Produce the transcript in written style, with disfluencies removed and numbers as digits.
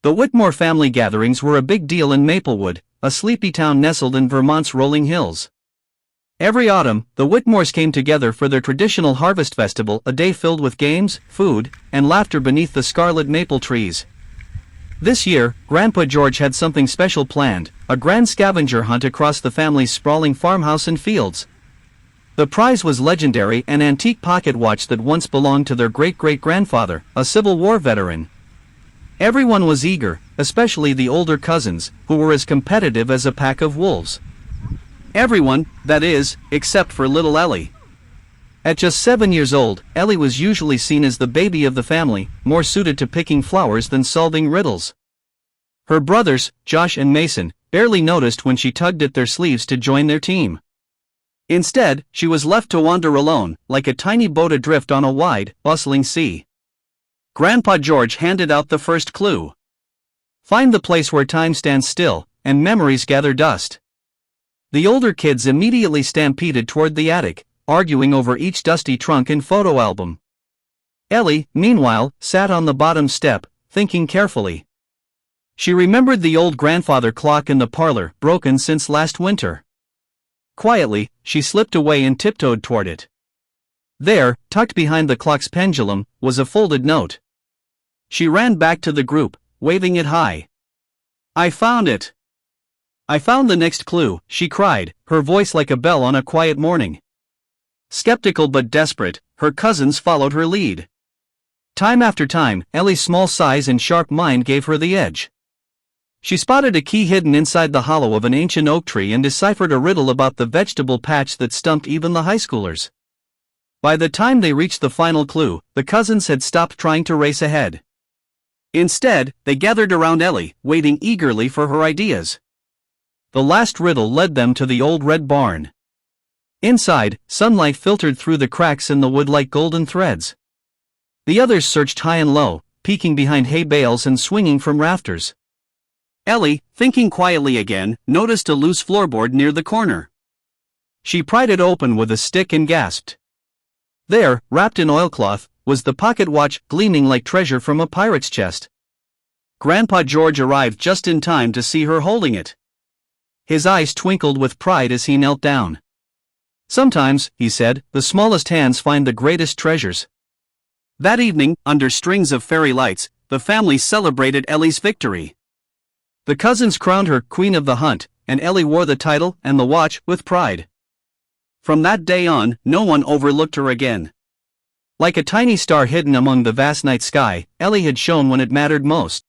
The Whitmore family gatherings were a big deal in Maplewood, a sleepy town nestled in Vermont's rolling hills. Every autumn, the Whitmores came together for their traditional harvest festival, a day filled with games, food, and laughter beneath the scarlet maple trees. This year, Grandpa George had something special planned, a grand scavenger hunt across the family's sprawling farmhouse and fields. The prize was legendary, an antique pocket watch that once belonged to their great-great-grandfather, a Civil War veteran. Everyone was eager, especially the older cousins, who were as competitive as a pack of wolves. Everyone, that is, except for little Ellie. At just 7 years old, Ellie was usually seen as the baby of the family, more suited to picking flowers than solving riddles. Her brothers, Josh and Mason, barely noticed when she tugged at their sleeves to join their team. Instead, she was left to wander alone, like a tiny boat adrift on a wide, bustling sea. Grandpa George handed out the first clue. Find the place where time stands still, and memories gather dust. The older kids immediately stampeded toward the attic, arguing over each dusty trunk and photo album. Ellie, meanwhile, sat on the bottom step, thinking carefully. She remembered the old grandfather clock in the parlor, broken since last winter. Quietly, she slipped away and tiptoed toward it. There, tucked behind the clock's pendulum, was a folded note. She ran back to the group, waving it high. "I found it! I found the next clue," she cried, her voice like a bell on a quiet morning. Skeptical but desperate, her cousins followed her lead. Time after time, Ellie's small size and sharp mind gave her the edge. She spotted a key hidden inside the hollow of an ancient oak tree and deciphered a riddle about the vegetable patch that stumped even the high schoolers. By the time they reached the final clue, the cousins had stopped trying to race ahead. Instead, they gathered around Ellie, waiting eagerly for her ideas. The last riddle led them to the old red barn. Inside, sunlight filtered through the cracks in the wood like golden threads. The others searched high and low, peeking behind hay bales and swinging from rafters. Ellie, thinking quietly again, noticed a loose floorboard near the corner. She pried it open with a stick and gasped. There, wrapped in oilcloth, was the pocket watch, gleaming like treasure from a pirate's chest. Grandpa George arrived just in time to see her holding it. His eyes twinkled with pride as he knelt down. "Sometimes," he said, "the smallest hands find the greatest treasures." That evening, under strings of fairy lights, the family celebrated Ellie's victory. The cousins crowned her Queen of the Hunt, and Ellie wore the title and the watch with pride. From that day on, no one overlooked her again. Like a tiny star hidden among the vast night sky, Ellie had shone when it mattered most.